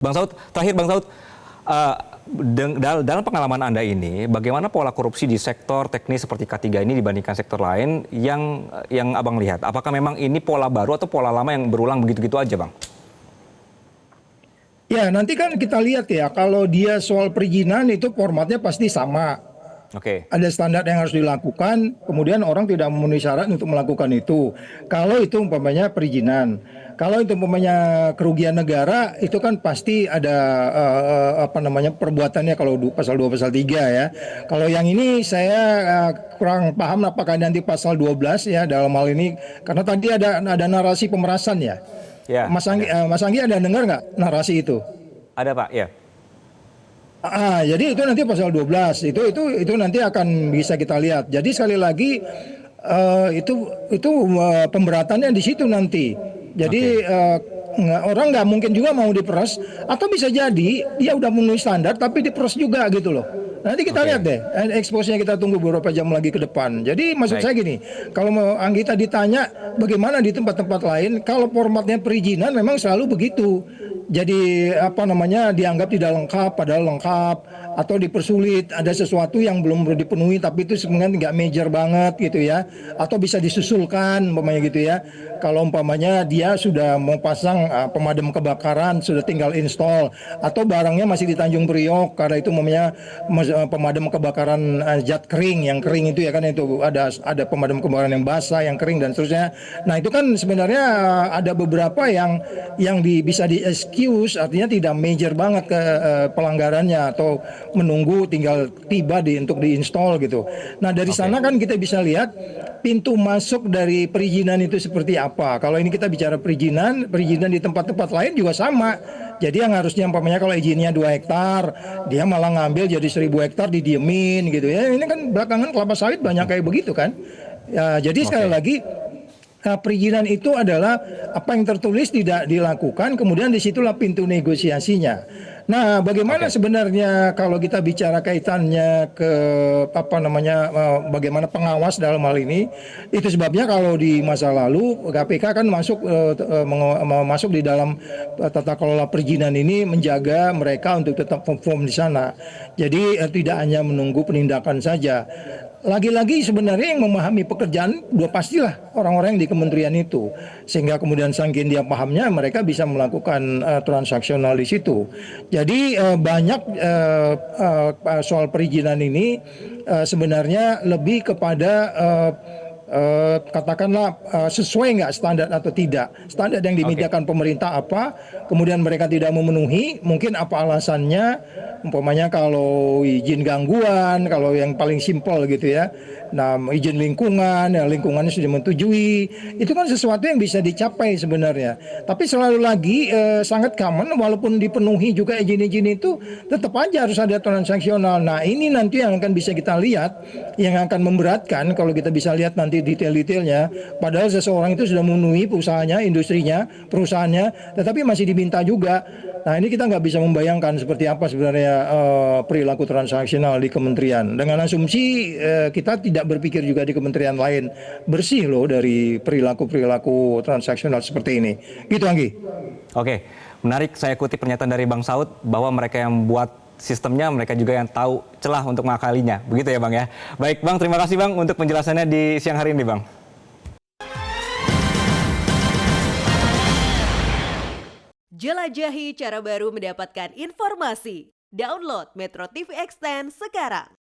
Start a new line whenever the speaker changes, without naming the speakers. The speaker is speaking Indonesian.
Bang Saud, terakhir Bang Saud, eh, dalam pengalaman Anda ini, bagaimana pola korupsi di sektor teknis seperti K3 ini dibandingkan sektor lain yang Abang lihat? Apakah memang ini pola baru atau pola lama yang berulang begitu-gitu aja, Bang?
Ya, nanti kan kita lihat ya, kalau dia soal perizinan itu formatnya pasti sama.
Oke,
Ada standar yang harus dilakukan, kemudian orang tidak memenuhi syarat untuk melakukan itu. Kalau itu umpamanya perizinan. Kalau itu umpamanya kerugian negara, itu kan pasti ada apa namanya perbuatannya kalau pasal 2 pasal 3 ya. Kalau yang ini saya kurang paham apakah nanti pasal 12 ya dalam hal ini, karena tadi ada narasi pemerasan ya.
ya, ada.
Mas Anggi ada dengar nggak narasi itu?
Ada Pak, ya.
Jadi itu nanti pasal 12 itu nanti akan bisa kita lihat. Jadi sekali lagi itu pemberatannya di situ nanti. Jadi
Oke,
orang nggak mungkin juga mau diperas, atau bisa jadi dia udah memenuhi standar tapi diperas juga gitu loh. Nanti kita lihat
oke,
deh, expose-nya kita tunggu beberapa jam lagi ke depan. Jadi maksud
baik.
saya gini, kalau mau Anggita ditanya bagaimana di tempat-tempat lain, kalau formatnya perizinan memang selalu begitu. Jadi apa namanya dianggap tidak lengkap padahal lengkap, atau dipersulit, ada sesuatu yang belum dipenuhi tapi itu sebenarnya nggak major banget gitu ya, atau bisa disusulkan umpamanya gitu ya. Kalau umpamanya dia sudah mau pasang pemadam kebakaran, sudah tinggal install, atau barangnya masih di Tanjung Priok karena itu umpamanya pemadam kebakaran zat kering, yang kering itu ya kan, itu ada pemadam kebakaran yang basah, yang kering dan seterusnya. Nah itu kan sebenarnya ada beberapa yang bisa di excuse, artinya tidak major banget ke pelanggarannya, atau menunggu tinggal tiba untuk diinstal gitu. Nah dari sana
Oke,
kan kita bisa lihat pintu masuk dari perizinan itu seperti apa. Kalau ini kita bicara perizinan di tempat-tempat lain juga sama. Jadi yang harusnya umpamanya kalau izinnya 2 hektar, dia malah ngambil jadi 1.000 hektar didiemin gitu ya. Ini kan belakangan kelapa sawit banyak kayak begitu kan. Ya, jadi sekali
oke,
lagi perizinan itu adalah apa yang tertulis tidak dilakukan, kemudian disitulah pintu negosiasinya. Nah, bagaimana
oke.
sebenarnya kalau kita bicara kaitannya ke apa namanya, bagaimana pengawas dalam hal ini? Itu sebabnya kalau di masa lalu KPK kan masuk di dalam tata kelola perizinan ini, menjaga mereka untuk tetap perform di sana. Jadi tidak hanya menunggu penindakan saja. Lagi-lagi sebenarnya yang memahami pekerjaan dua pastilah orang-orang yang di kementerian itu, sehingga kemudian saking dia pahamnya mereka bisa melakukan transaksional di situ. Jadi banyak soal perizinan ini sebenarnya lebih kepada katakanlah sesuai nggak standar atau tidak. Standar yang
Oke.
dimediakan pemerintah apa, kemudian mereka tidak memenuhi, mungkin apa alasannya, umpamanya kalau izin gangguan, kalau yang paling simpel gitu ya. Nah, izin lingkungan, ya lingkungannya sudah menyetujui, itu kan sesuatu yang bisa dicapai sebenarnya. Tapi selalu lagi sangat common, walaupun dipenuhi juga izin-izin itu, tetap aja harus ada transaksional. Nah, ini nanti yang akan bisa kita lihat, yang akan memberatkan kalau kita bisa lihat nanti detail-detailnya. Padahal seseorang itu sudah memenuhi usahanya, industrinya, perusahaannya, tetapi masih diminta juga. Nah, ini kita nggak bisa membayangkan seperti apa sebenarnya perilaku transaksional di kementerian. Dengan asumsi kita tidak berpikir juga di kementerian lain bersih loh dari perilaku-perilaku transaksional seperti ini. Gitu, Anggi.
Oke, menarik, saya kutip pernyataan dari Bang Saud bahwa mereka yang buat sistemnya, mereka juga yang tahu celah untuk mengakalinya. Begitu ya Bang ya. Baik Bang, terima kasih Bang untuk penjelasannya di siang hari ini Bang.
Jelajahi cara baru mendapatkan informasi. Download Metro TV Extend sekarang.